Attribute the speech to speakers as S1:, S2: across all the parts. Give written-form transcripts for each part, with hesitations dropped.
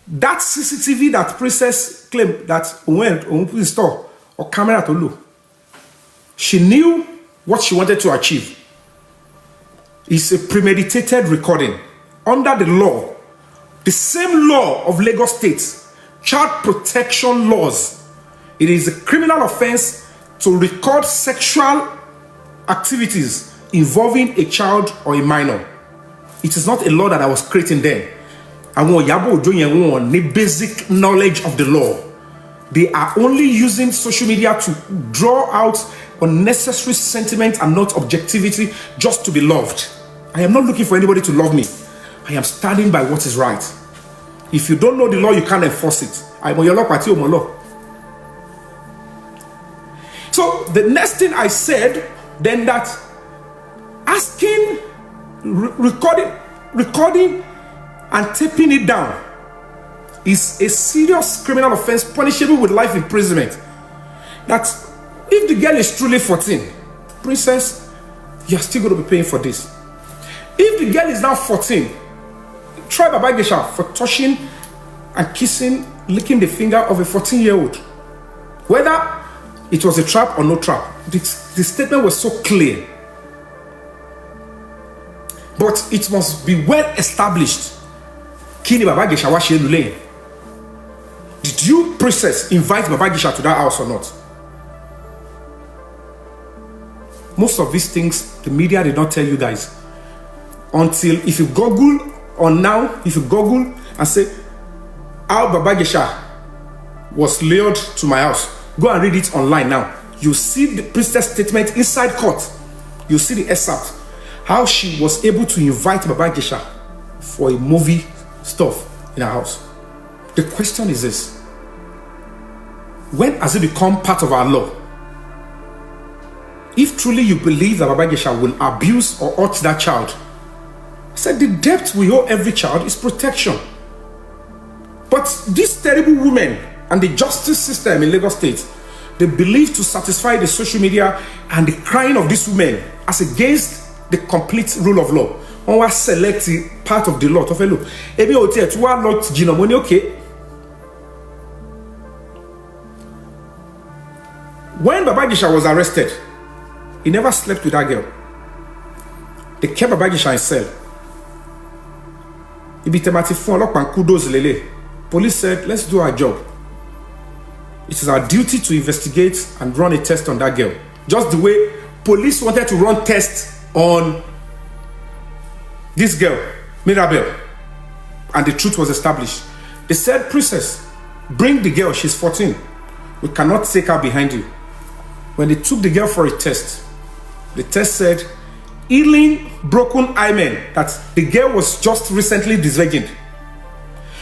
S1: That CCTV that Princess claimed that when install or camera to look, she knew what she wanted to achieve. It's a premeditated recording under the law, the same law of Lagos State, child protection laws. It is a criminal offense to record sexual activities involving a child or a minor. It is not a law that I was creating then. And when Yabo Ojo need basic knowledge of the law, they are only using social media to draw out unnecessary sentiment and not objectivity just to be loved. I am not looking for anybody to love me. I am standing by what is right. If you don't know the law, you can't enforce it. I'm on your law party, law. So the next thing I said, then that asking, recording and taping it down is a serious criminal offense punishable with life imprisonment. That if the girl is truly 14, Princess, you're still going to be paying for this. If the girl is now 14, try Baba Ijesha for touching and kissing, licking the finger of a 14-year-old. Whether it was a trap or no trap, the statement was so clear. But it must be well established. Kini Baba Ijesha wa se lule. Did you, Princess, invite Baba Ijesha to that house or not? Most of these things, the media did not tell you guys. Until if you Google, or now, if you Google and say, how Baba Ijesha was lured to my house, go and read it online now. You see the Princess statement inside court. You see the excerpt. How she was able to invite Baba Ijesha for a movie stuff in her house. The question is this: when has it become part of our law? If truly you believe that Baba Ijesha will abuse or hurt that child, I said the debt we owe every child is protection. But these terrible women and the justice system in Lagos State, they believe to satisfy the social media and the crying of these women as against the complete rule of law. One was select part of the law to fellow. Maybe hotel to one not ginomoni okay. When Baba Ijesha was arrested, he never slept with that girl. They kept Baba Ijesha in cell. He beat him at kudos lele. Police said, let's do our job. It is our duty to investigate and run a test on that girl. Just the way police wanted to run tests on this girl, Mirabel. And the truth was established. They said, Princess, bring the girl, she's 14. We cannot take her behind you. When they took the girl for a test, the test said, healing broken hymen, that the girl was just recently disvirgined.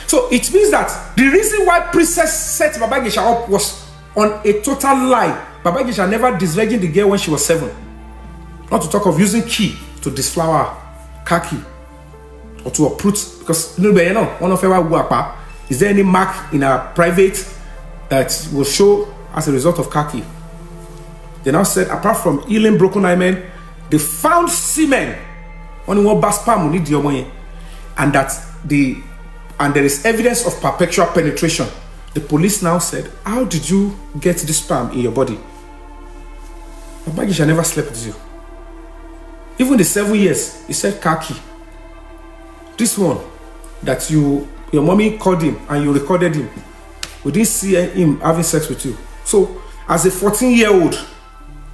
S1: So it means that the reason why Princess set Baba Ijesha up was on a total lie. Baba Ijesha never disvirgined the girl when she was 7. Not to talk of using key to disflower khaki or to uproot, because one of our is there any mark in a private that will show as a result of khaki? They now said, apart from healing broken hymen, they found semen on what baspam need the money, and there is evidence of perpetual penetration. The police now said, how did you get this sperm in your body? Baba Ijesha never slept with you. Even the 7 years, he said khaki. This one that your mommy called him and you recorded him, we didn't see him having sex with you. So as a 14-year-old,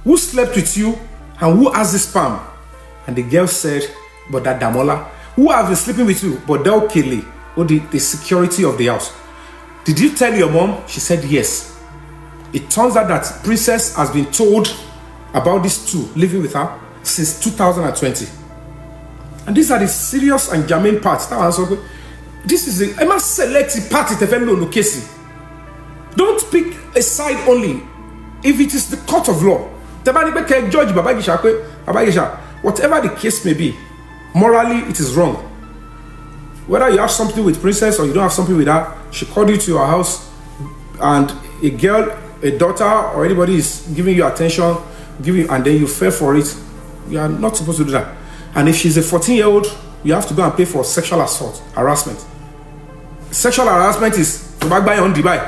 S1: who slept with you and who has the sperm? And the girl said, but that Damola, who have been sleeping with you, but they'll kill you, or the security of the house. Did you tell your mom? She said yes. It turns out that Princess has been told about these two living with her since 2020. And these are the serious and germane parts. This is a must select the party to case. Don't pick a side only. If it is the court of law, judge Baba Ijesha, whatever the case may be, morally it is wrong. Whether you have something with Princess or you don't have something with her, she called you to your house and a girl, a daughter or anybody is giving you attention, and then you fell for it. You are not supposed to do that. And if she's a 14-year-old, you have to go and pay for sexual assault, harassment. sexual harassment is tó bá gbá yàn Dubai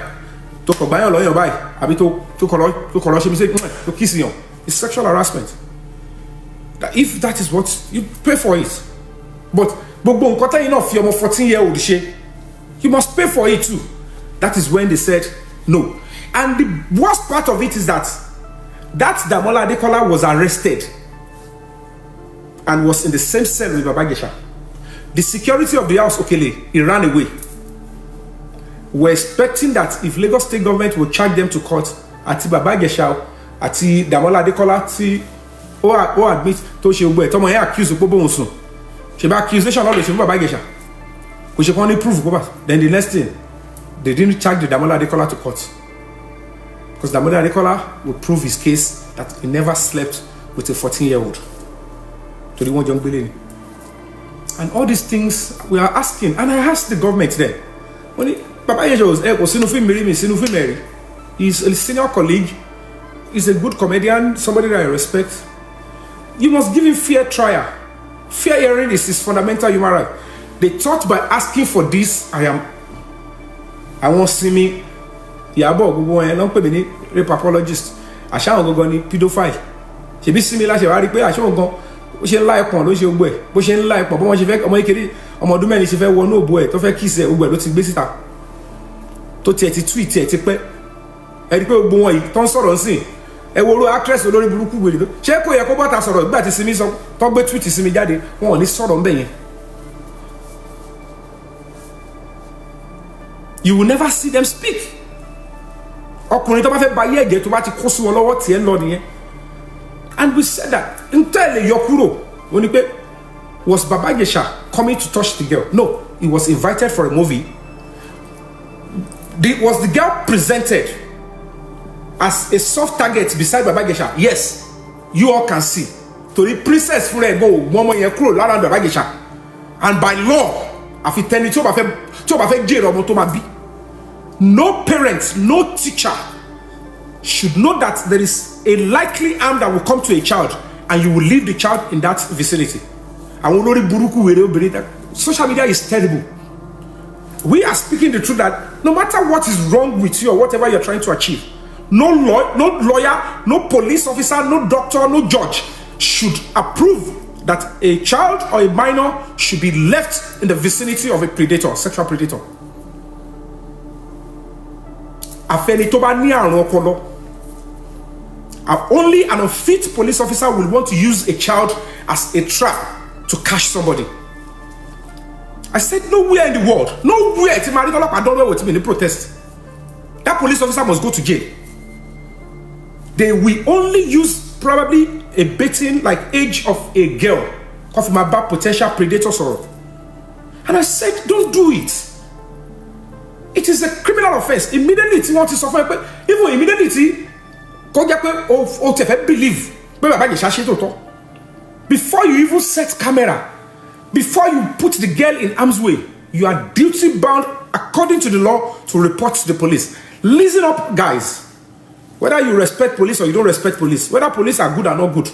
S1: tó kọ̀ gbá yàn lọ́yàn báyìí àbí tó kọ̀ lọ́ ṣe mi ṣe tó kiss yàn, it's sexual harassment. That if that is what you pay for it, but gbogbo nǹkan tẹ́yìn náà fi ọmọ 14-year-old ṣe, you must pay for it too. That is when they said no. And the worst part of it is that Damola Adekola was arrested and was in the same cell with Baba Ijesha. The security of the house, Okele, he ran away. We're expecting that if Lagos State government will charge them to court, àti Baba Ijesha, àti Damola Adekola, tí ó admit tó ṣe gbogbo ẹ̀ tọ́mọ yẹn accuse pé bóun sùn. Ṣé bá accusation lọ́dọ̀ ṣe fún Baba Ijesha? Kò ṣe kàn ní proof kó bá. Then the next thing, they didn't charge the Damola Adekola to court. Because Damola Adekola will prove his case that he never slept with a 14-year-old. To the one young Billy. And all these things we are asking, and I asked the government there. When Baba Ijesha was Mary, he's a senior colleague, he's a good comedian, somebody that I respect. You must give him fair trial. Fair hearing is his fundamental human right. They thought by asking for this, I won't see me. Yabo gbogbo wọn ló ń pè mí ní rape apologist. Àṣà àwọn gangan ni pedophile. Ṣebí sinmi láṣẹ wá rí pé àṣà òun gan bó ṣe ń lá ẹpọ̀n ló ṣe gbogbo ẹ̀, bó ṣe ń lá ẹpọ̀n bó wọ́n ṣe fẹ́ ọmọ kékeré ọmọ ọdún mẹ́rin ṣe fẹ́ wọnú òbó ẹ̀ tó fẹ́ kíìsì ẹ̀ gbogbo ẹ̀ ló ti gbé síta tó tiẹ̀ ti tweet ẹ̀ ti pẹ́. Ẹ rí pé gbogbo wọn yìí tó ń sọ̀rọ̀ nsìn ẹ wo oró actress olórí burúkú wèrè tó ṣé kò yẹ kó bọ́ta sọ̀rọ̀ nígbà tí sinmi sọ tó gbé tweet sinmi jáde wọn ò ní sọ̀rọ̀ ńbẹ̀ yẹn. You will never see them speak. Ọkùnrin tó bá fẹ́ ba yé ẹ̀jẹ̀ tó bá ti kó sí wọn lọ́wọ́ tiẹ̀ ń lọ nìyẹn. And we said that until Yokuro, when he was Baba Ijesha coming to touch the girl? No, he was invited for a movie. Was the girl presented as a soft target beside Baba Ijesha? Yes, you all can see. To the princess Fure go, Momo Yekuro, Lara Baba Ijesha. And by law, if you tell me no parent, no teacher should know that there is a likely harm that will come to a child and you will leave the child in that vicinity. Social media is terrible. We are speaking the truth that no matter what is wrong with you or whatever you're trying to achieve, no lawyer, no police officer, no doctor, no judge should approve that a child or a minor should be left in the vicinity of a predator, sexual predator. Only an unfit police officer will want to use a child as a trap to catch somebody. I said nowhere in the world, nowhere. I don't know what to mean. Protest. That police officer must go to jail. They will only use probably a baiting like age of a girl, from about potential predators or. And I said, don't do it. It is a criminal offense. Immediately, it's want to suffer. Even immediately, believe. Before you even set camera, before you put the girl in harm's way, you are duty bound according to the law to report to the police. Listen up, guys. Whether you respect police or you don't respect police, whether police are good or not good,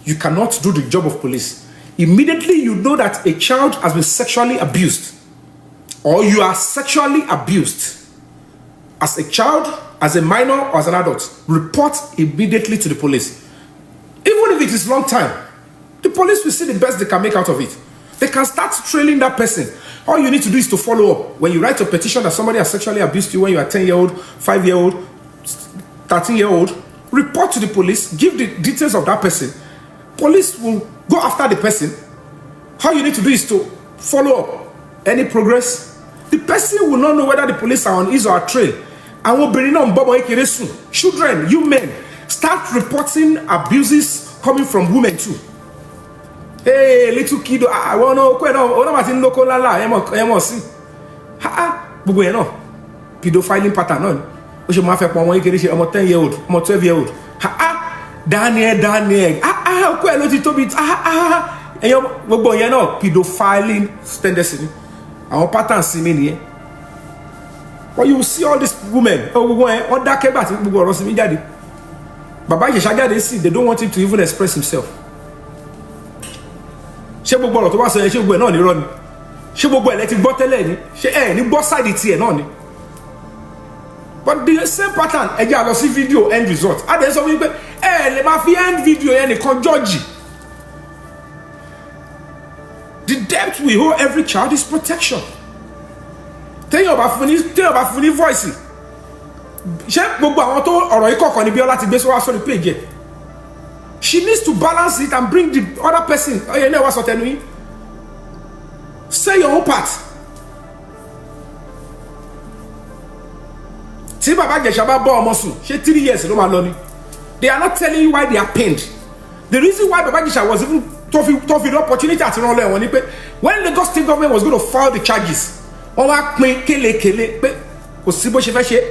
S1: you cannot do the job of police. Immediately you know that a child has been sexually abused, or you are sexually abused as a child, as a minor, or as an adult, report immediately to the police. Even if it is long time, the police will see the best they can make out of it. They can start trailing that person. All you need to do is to follow up. When you write a petition that somebody has sexually abused you when you are 10-year-old, 5-year-old, 13-year-old, report to the police, give the details of that person. Police will go after the person. All you need to do is to follow up. Any progress? The person will not know whether the police are on his or her trail. And will bring on children, you men, start reporting abuses coming from women too. Hey, little kid, I want to local la see. Pedophiling pattern. We should have 10-year-old, 12-year-old. Daniel. Pedophiling tendency. Our patterns see me. But you will see all these women. Baba Ijesha, they see, they don't want him to even express himself. ṣé gbogbo ẹ̀ lẹ ti gbọ́ tẹ́lẹ̀ ni ṣé ẹ̀ ní gbọ́ side tiẹ̀ náà ni. But the same pattern ẹ jẹ́ a lọ sí video end result adé sọ wípé ẹ lè máa fi end video yẹn nìkan judge. The debt we owe every child is protection. téèyàn bá fún ní voice ṣé gbogbo àwọn tó ọ̀rọ̀ yìí kọ̀ọ̀kan ni Bíọ́lá ti gbé sórí page ẹ̀. She needs to balance it and bring the other person ọyẹ náà wá sọ tẹnu yín. Say your own part. Tí bàbá Ìjẹ̀ṣà bá bọ́ ọmọ sùn ṣé 3 years ló máa lọ ni. They are not telling you why they are pained. The reason why Baba Ìjẹ̀ṣà was even tough the opportunity àti ràn lọ ẹ̀wọ̀n ni pé when Lagos state government was going to file the charges wọ́n wá pín kélekèle pé kò sí bó ṣe fẹ́ ṣe.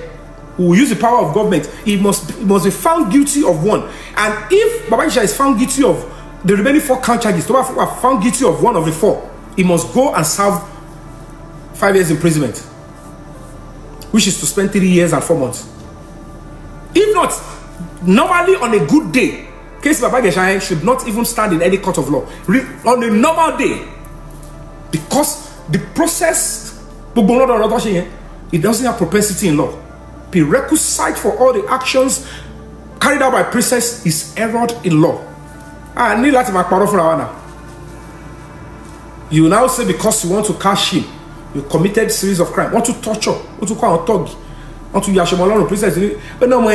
S1: We will use the power of government. He must be found guilty of one. And if Baba Ìjẹ̀ṣà is found guilty of the remaining 4 count charges, to are found guilty of one of the 4, he must go and serve 5 years imprisonment, which is to spend 3 years and 4 months. If not, normally on a good day, case Baba Ìjẹ̀ṣà should not even stand in any court of law on a normal day, because the process, it doesn't have propensity in law. Prerequisite for all the actions carried out by princess is errored in law. I need that in my part of now. You now say because you want to cash him, you committed series of crime, want to torture, want to call a thug, want to yashomolon princess. But no more.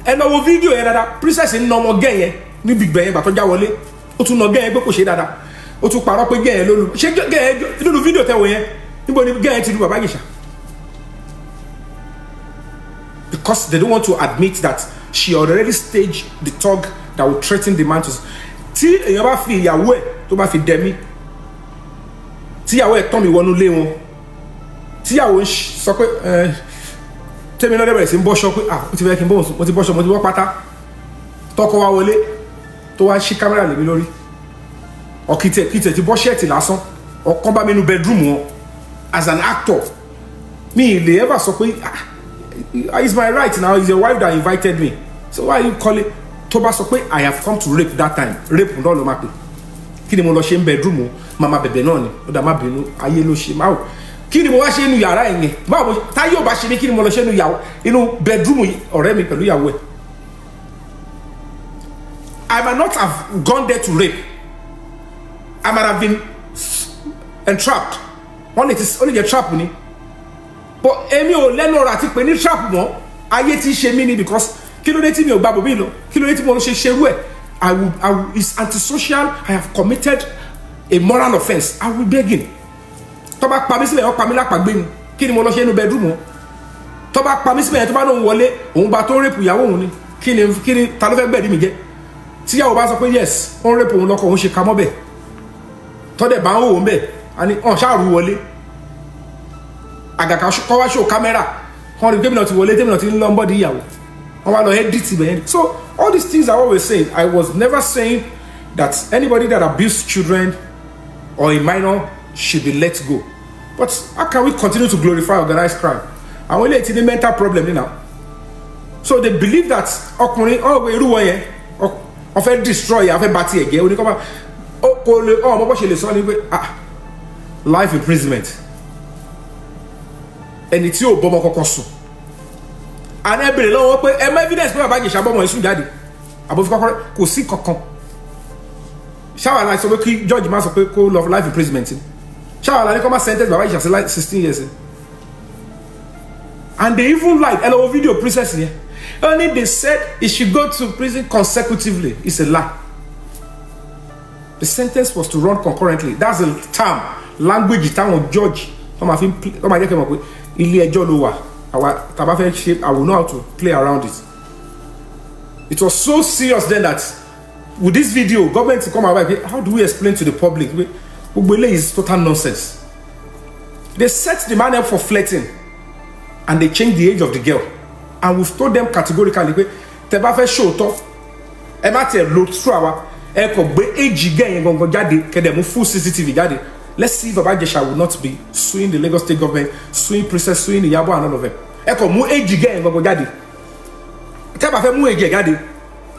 S1: And our video that princess in no more gay, ni big bang, but Jawole, or to no gay, but she dada, or to parop again, Lulu. She get little video tell you, you get to do a bagisha. Because they don't want to admit that she already staged the talk that would threaten the man to. Tí èyàn bá fi ìyàwó ẹ̀ tó bá fi dẹ̀mí, tí ìyàwó ẹ̀ tán mi wọnú lé wọn, tí ìyàwó ń sọ pé tẹ́mi náà dẹ̀bẹ̀rẹ̀ sí ń bọ́ṣọ pé ó ti fẹ́ kí n bọ́ mo ti bọ́ṣọ mo ti bọ́ pátá, tọkọ wa wọlé tó wá ṣí kámẹ́rà lèmi lórí, ọ̀kìtẹ̀ ti bọ́ ṣẹ́ẹ̀tì lásán, ọ̀kan bá mi nu bedroom wọn as an actor. Mi ì lè ever sọ pé it's my right now, it's your wife that invited me, so why you call it? Toba sọ pé I have come to rape that time, rape ndo lo ma pe kini mo lọ ṣe bedroom mama bẹ̀bẹ̀ náà ni ó dá má bínú ayé ló ṣe máa kini mo wá ṣe inú yàrá yẹn báwo tá yóò bá ṣe ní kini mo lọ ṣe inú bedroom ọ̀rẹ́ mi pẹ̀lú ìyàwó ẹ̀. I might not have gone there to rape, I might have been entrapped. Only the trap ni, but èmi ò lẹ́nu ọ̀rọ̀ àti pé ní trap mọ́ ayé tí ṣe mí ni, because kí ló dé tí mi ò gbà bòbí lọ, kí ló dé tí mo ṣe ṣerú ẹ̀. I will it's antisocial. I have committed a moral offense. I will beg him. Tó bá pa mí sílẹ̀ ó pa mí lápàgbé ni, kí ni mo lọ ṣe inú bedroom wọn. Tó bá pa mí sílẹ̀ tó bá lóun wọlé òun bá tó rape ìyàwó òun ni, kí ni ta ló fẹ́ gbẹ̀dí mi jẹ́. Tí ìyàwó bá sọ pé yes ó rape òun lọ́kọ òun ṣe ka mọ́ bẹ̀, tó dẹ̀ bá ń wò ó bẹ̀ àní ọ̀n ṣáàrú wọlé àgàkà kọ́ wá ṣó kámẹ́rà wọ́n rí pé mìíràn ti wọlé tẹ́mìnà ti ń lọ bọ́dí ìyàwó wọ́n wá lọ edit bẹ́ẹ̀. So all these things I always say, I was never saying that anybody that abused children or a minor should be let go, but how can we continue to glorify organized crime? And when it's a mental problem now, so they believe that ọkùnrin ọ̀wé irú wọn yẹn ọ̀fẹ́ destroy ọ̀fẹ́ bá tiẹ̀ gẹ́ oníkọ́mọ́ ọmọ bó ṣe lè sọ ni pé life imprisonment ẹni tí ò bọ́mọ kọ́kọ́ sùn àná ẹ bèrè lọ́wọ́ pé ẹ mọ evidence pé bàbá Ìjẹ̀ṣà bọ́mọ ìsùn jáde àbòfin kọ́kọ́ kò sí kankan. ṣáwà láì sọ pé kí George má sọ pé kó lọ life imprisonment ṣáwà láì kọ́ má sentence bàbá Ìjẹ̀ṣà sí like 16 years and they even like ẹ lọ́wọ́ video princess yẹn only they said he should go to prison consecutively. It's a lie. The sentence was to run concurrently. That's a term language táwọn George wọ́n máa jẹ́ kí n mọ̀ pé ilé ẹjọ́ ló wà àwa tàbá fẹ́ ṣe I will know how to play around it. It was so serious then that with this video government come out like, how do we explain to the public gbogbo eléyìí is total nonsense. They set the man up for flirting and they changed the age of the girl, and we've told them categorically pé tẹ́ bá fẹ́ ṣòótọ́ ẹ má tiẹ̀ lo through àwa ẹ kò gbé age gẹ̀yìn gangan jáde kẹ́dẹ̀ mú full CCTV jáde. Let's see if Baba Ìjẹ̀ṣà will not be suing the Lagos state government, suing Princess, suing Iyabo and all of them. Ẹ kò mú age gẹ̀yìn gangan jáde. Tẹ́ bá fẹ́ mú age jáde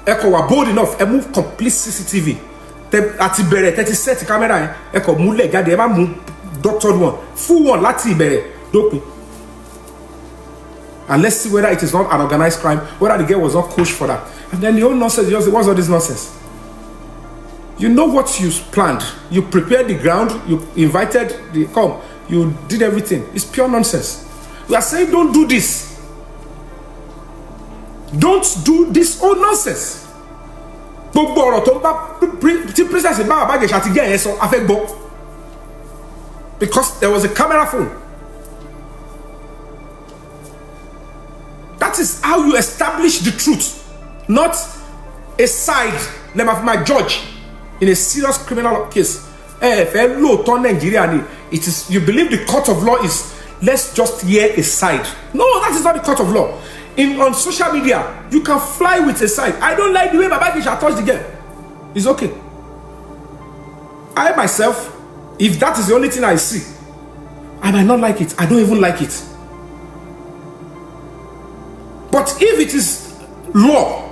S1: ẹ kò wà bold enough ẹ mú complete CCTV. Tẹ́ àti bẹ̀rẹ̀ tẹ́ ti set camera yẹn ẹ kò mú lẹ̀ jáde ẹ má mú doctored one, full one, láti ìbẹ̀rẹ̀ dópin. And let's see whether it is not an organized crime, whether the girl was not coached for that. And then the whole nonsense, you just say, what's all this nonsense? You know what you planned. You prepared the ground, you invited the come, you did everything. It's pure nonsense. We are saying don't do this. Don't do this whole nonsense. Gbogbo ọ̀rọ̀ tó bá tí princess bá bá Ìjẹ̀ṣà ti gẹ́ yẹn sọ afẹ́ gbọ́. Because there was a camera phone. That is how you establish the truth, not a side. My judge in a serious criminal case. It is, you believe the court of law is, let's just hear a side. No, that is not the court of law. On social media, you can fly with a side. I don't like the way Baba Ijesha touched the girl. It's okay. I myself, if that is the only thing I see, I might not like it. I don't even like it. But if it is law,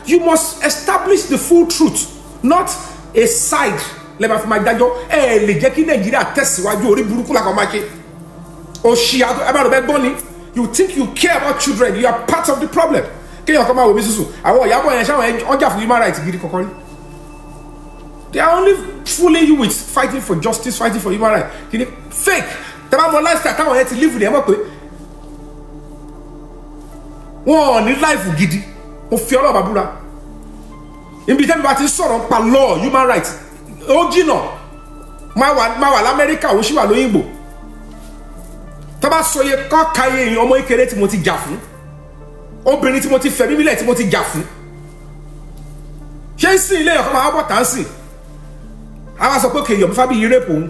S1: you must establish the full truth, not a side. You think you care about children, you are part of the problem. They are only fooling you with fighting for justice, fighting for human rights. Fake. Wọ́n ní life gidi. Mo fi Ọlọ́run babura. Ibi tẹ́mi bá ti sọ̀rọ̀ pa law, human rights. Ó jìnà. Má wà l'Amẹ́ríkà, ó sì wà lóyìnbó. Tá bá sọ yẹ kọ́ ka iye èèyàn ọmọ ìkéré tí mo ti jà fún. Obìnrin tí mo ti fẹ́ bíbílẹ̀ tí mo ti jà fún. Ṣé ń sìn ilé ẹ̀kọ́ máa bọ̀ tán sìn? Àwọn sọ pé kèèyàn bí Fábíyì rape òun.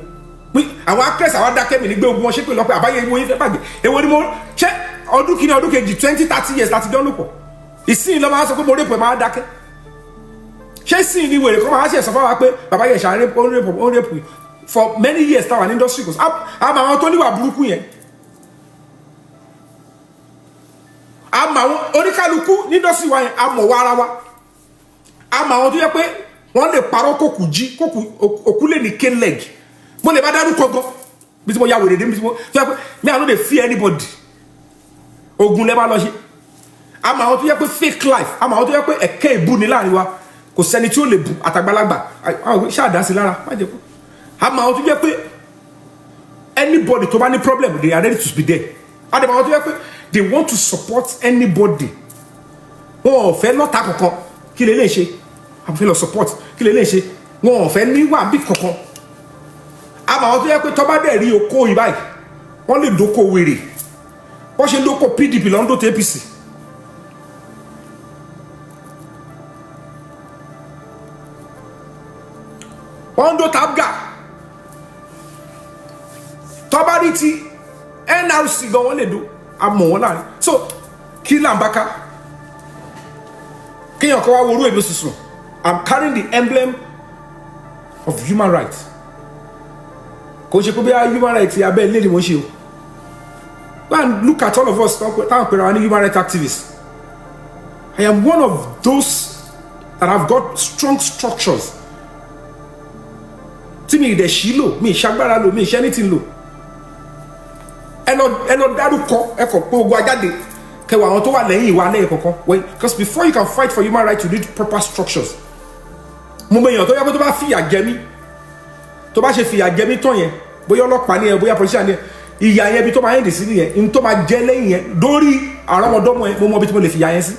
S1: Àwọn actress àwọn dákẹ́mi ní gbé ogun wọn ṣépè lọ́pẹ́ àbáyé ìwé ìfẹ́ bàgbé. Èwo ni mo ṣe ọdún kìíní ọdún kejì 20-30 years láti jọ lòpọ̀. Ìsìn lọ máa sọ pé mo rape máa dákẹ́. Ṣé ìsìn ni wèrè kan máa ṣe sọ fún wa pé Baba Ijesha rape for many years táwọn ní industry kò sí. Àmọ́ àwọn tó níwà burúkú yẹn. Àmọ́ àwọn oníkálukú ní industry wa yẹn àmọ̀ wa ara wa. Àmọ́ àwọn tó yẹ pé wọ́n lè parọ́ kókù jí kókù òkú lè ní cane leg. Mo lè bá dárúkọ gan. Bí tí mo ya wèrè dé bí tí mo fẹ́ pé me I no dey fear anybody. Ogun lẹ bá lọ ṣe. Àmọ́ àwọn tó yẹ pé fake life, àmọ́ àwọn tó yẹ pé ẹ̀kẹ́ ìbú ni láàrin wa, kò sẹ́ni tí ó lè bú àtàgbàlagbà. Àwọn ṣáà dá sí lára, má jẹ́ kó. Àmọ́ àwọn tó yẹ pé anybody tó bá ní problem, they are ready to be there. Àmọ́ àwọn tó yẹ pé they want to support anybody. Wọ́n ò fẹ́ lọ́ta kankan, kí lè lè ṣe? Àbí fẹ́ lọ support, kí lè lè ṣe? Wọ́n ò fẹ́ níwà bí kankan. Àmọ́ àwọn tó yẹ pé tó bá dẹ̀ rí okó yìí báyìí, wọ́n lè dóko wèrè. Wọ́n ṣe lóko PDP lọ́ndọ̀ tó APC. Wọ́n ń do tabga. Tọ́ba ní ti NRC gan wọ́n lè do àmọ́ wọn láàrin. So kí là ń bá ká? Kéèyàn kọ́ wá worú èmi sísun. I'm carrying the emblem of human rights. Kò ṣe pé bí human rights abẹ́ ilé ni mo ṣe o. Go and look at all of us, human rights activists. I am one of those that have got strong structures. Tí mi ìdẹ̀ sí lò, mi ìṣagbára lò, mi ìṣẹ́ ní ti lò. Ẹ lọ dárúkọ ẹ̀kọ́ pé ogun ajáde kẹwàá àwọn tó wà lẹ́yìn ìwà lẹ́yìn kọ̀ọ̀kan. Because before you can fight for human rights, you need proper structures. Mo mọ èèyàn tó yẹ kó tó bá fìyà jẹ mí, tó bá ṣe fìyà jẹ mí tán yẹn, bóyá ọlọ́pàá ni ẹ, bóyá politician ni ẹ, ìyà yẹn bí tó máa ń dì sí nìyẹn, in tó máa jẹ lẹ́yìn yẹn dórí àrọ́mọdọ́mọ ẹ, mo mọ bí tí mo lè fìyà yẹn sí.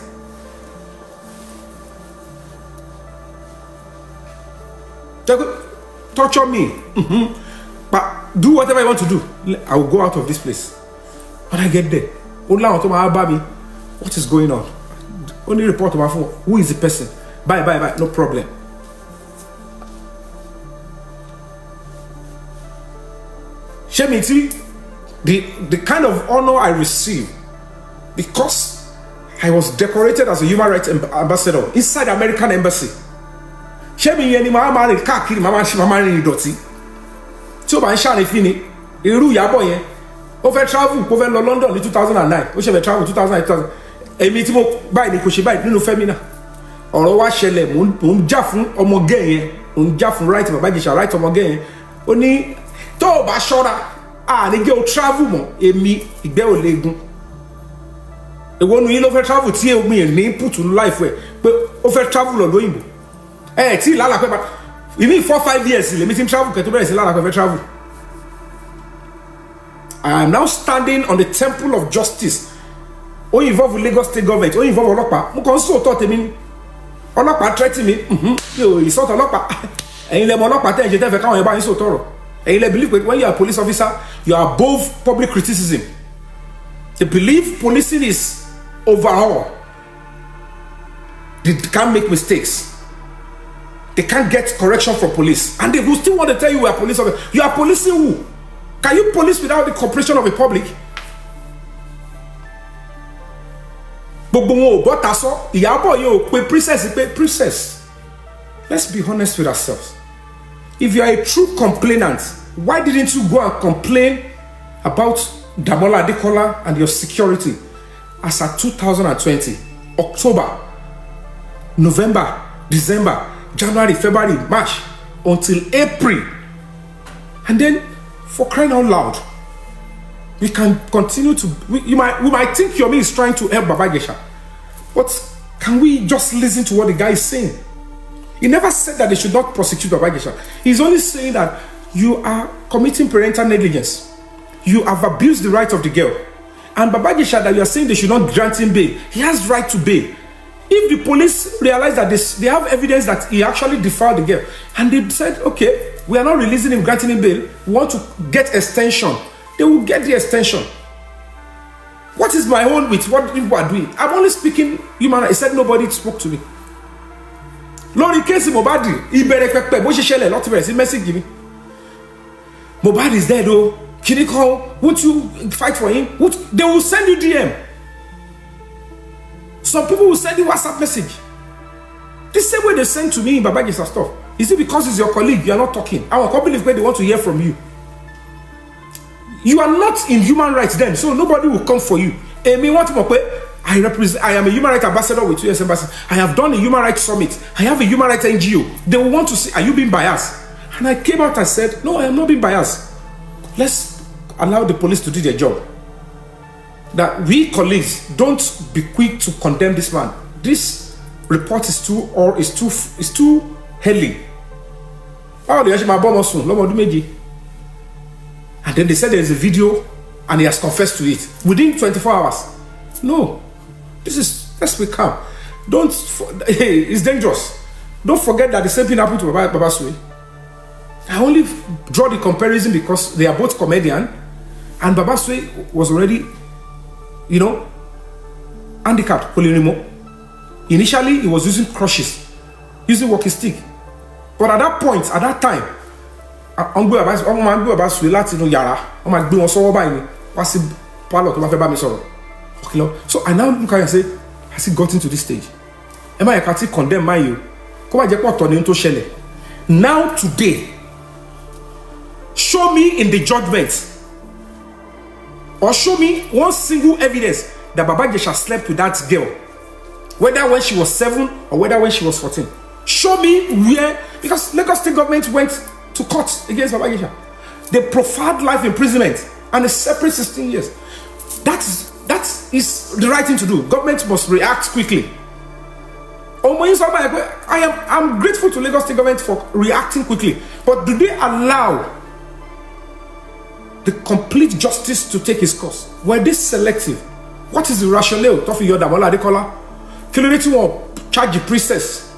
S1: Torture me, but do whatever you want to do. I will go out of this place. When I get there, only want to my baby. What is going on? Only report to my phone. Who is the person? Bye, no problem. Shemiti, the kind of honor I received because I was decorated as a human rights ambassador inside the American embassy. Shemi yẹn ni màá rìn káàkiri màá rìn ìdọ̀tí tí ó bá ń ṣàrìn fún ni irú Ìyábọ̀ yẹn ó fẹ́ travel kó fẹ́ lọ London ní 2009 ó ṣe fẹ́ travel 2009 èmi tí mo báyìí ni kò ṣe báyìí nínú Femina ọ̀rọ̀ wá ṣẹlẹ̀ mò ń jà fún ọmọ gẹ́ yẹn òun jà fún right Baba Ìjẹ̀ṣà right ọmọ gẹ́ yẹn ó ní tó o bá ṣọ́ra ní gẹ́ o travel mọ́ èmi ìgbẹ́ ò léegun èwo nu yín ló fẹ́ travel tí omi ẹ̀ ní put in life ẹ̀ pé ó fẹ́ travel lọ lóyìnbó tí ìlànà pẹ́ bá ìní 4-5 years lèmi ti ń travel kẹ́ tó bẹ̀rẹ̀ sí lánàá pẹ́ fẹ́ travel. I am now standing on the temple of justice. Ó involve Lagos state government, ó involve ọlọ́pàá. Mo kàn ń sòótọ́ tèmi ni. Ọlọ́pàá threaten mi. Mi ò ìsọ̀tọ̀ ọlọ́pàá. Ẹ̀yin lẹ mọ̀ ọlọ́pàá tẹ́ ẹ̀ ṣe tẹ́ fẹ́ káwọn yẹn bá yín sòótọ́ ọ̀rọ̀. Ẹ̀yin lẹ believe when you are a police officer, you are above public criticism. They believe policing is overall. They can't make mistakes. They can't get correction from police. And they will still want to tell you you are police officer. You are policing who? Can you police without the cooperation of the public? Gbogbo wọn ò bọ́ ta sọ, Ìyábọ̀ yóò pe princess. Let's be honest with ourselves. If you are a true complainant, why didn't you go and complain about Damola Adekola and your security as at 2020, October, November, December, January, February, March, until April? And then, for crying out loud, we can continue to. We might think Yomi is trying to help Baba Ìjẹ̀ṣà, but can we just listen to what the guy is saying? He never said that they should not prosecute Baba Ìjẹ̀ṣà. He's only saying that you are committing parental negligence. You have abused the right of the girl, and Baba Ìjẹ̀ṣà that you are saying they should not grant him bail. He has right to bail. If the police realize that they have evidence that he actually defiled the girl, and they said, okay, we are not releasing him, granting him bail, we want to get extension, they will get the extension. What is my own with what people are doing? I'm only speaking human. I said nobody spoke to me. Lórí kéèsì Mohbad, ìbẹ̀rẹ̀ pẹ̀pẹ̀ bó ṣe ṣẹlẹ̀ lọ́tí bẹ̀rẹ̀ sí message mi. Mohbad is dead o. Kini call, won't you fight for him? They will send you DM. Some people will send you WhatsApp message. The same way they send to me in Baba Ìjẹ̀ṣà stuff. Is it because it's your colleague you are not talking? Our company is where they want to hear from you. You are not in human rights then, so nobody will come for you. Emi want to I am a human rights ambassador with US Embassy. I have done a human rights summit. I have a human rights NGO. They will want to see, are you being biased? And I came out and said, no, I am not being biased. Let's allow the police to do their job. That we colleagues don't be quick to condemn this man. This report is too early. And then they said there is a video and he has confessed to it within 24 hours. No, let's be calm. It's dangerous. Don't forget that the same thing happened to Baba Suwe. I only draw the comparison because they are both comedian, and Baba Suwe was already, handicapped, polyremo. Initially, he was using crutches, using walking stick. But at that point, at that time, so I now look at and say, has he gotten to this stage? Am I can't condemn my you? Now today, show me in the judgment, or show me one single evidence that Baba Ìjẹ̀ṣà slept with that girl, whether when she was 7 or whether when she was 14. Show me where, because Lagos state government went to court against Baba Ìjẹ̀ṣà. They proffered life imprisonment and a separate 16 years. That is the right thing to do. Government must react quickly. I'm grateful to Lagos state government for reacting quickly, but do they allow the complete justice to take its course? Were they selective? What is the rationale? Tofi Damola Adekola, Kiloreti won't charge the princess.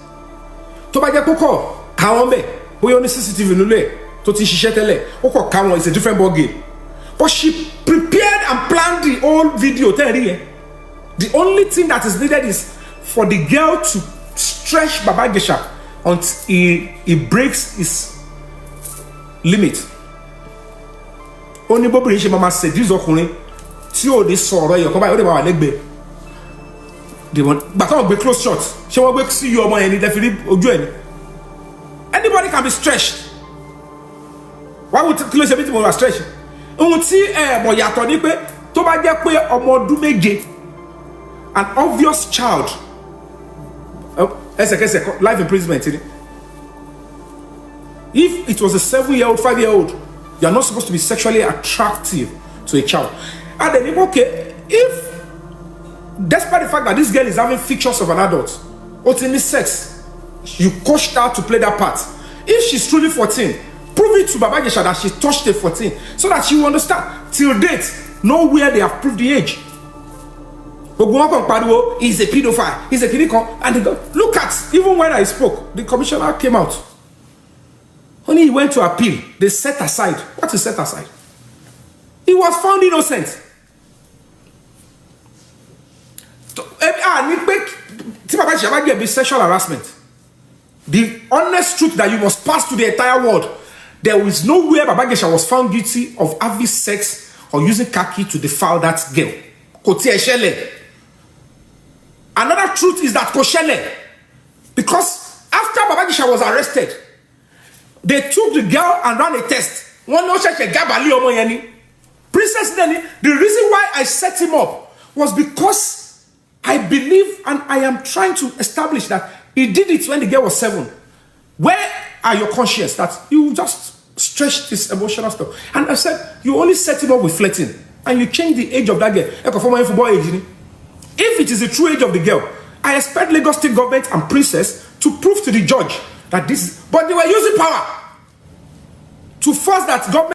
S1: Tobaja Koko, Kawombe, we only CCTV Nule, Toti Shishetele, Oko Kawon is a different ball game. But she prepared and planned the whole video. The only thing that is needed is for the girl to stretch Baba Ìjẹ̀ṣà until he breaks his limit. Only Bobby she mama seduce ọkùnrin tí ó ní sọ̀rọ̀ ẹyọ kan báyìí ó dé bá wà lẹ́gbẹ̀ẹ́. They want but on be close shot. Ṣé wọ́n gbé sí ọmọ ẹni definitely ojú ẹni. Anybody can be stretched. Why would kí ló ṣe bí tí mo wà stretch? Ohun tí mo yàtọ̀ ní pé tó bá jẹ́ pé ọmọ ọdún méje, an obvious child, ẹsẹ̀kẹsẹ̀ life imprisonment ni. If it was a 7-year-old, 5-year-old, you are not supposed to be sexually attractive to a child. And then, okay, if, despite the fact that this girl is having features of an adult, ultimate sex, you coached her to play that part. If she's truly 14, prove it to Baba Ijesha that she touched a 14, so that she will understand. Till date, nowhere they have proved the age. He's a pedophile, he's a kidiko, and they go, look at, even when I spoke, the commissioner came out. Only he went to appeal. They set aside. What is set aside? He was found innocent. Sexual harassment. The honest truth that you must pass to the entire world. There is nowhere Baba Ijesha was found guilty of having sex or using khaki to defile that girl. Another truth is that Koshele, because after Baba Ijesha was arrested, they took the girl and ran a test. Princess Nelly, the reason why I set him up was because I believe and I am trying to establish that he did it when the girl was 7. Where are your conscience that you just stretched this emotional stuff? And I said, you only set him up with flirting and you change the age of that girl. If it is the true age of the girl, I expect Lagos State government and Princess to prove to the judge that this, but they were using power to force that government.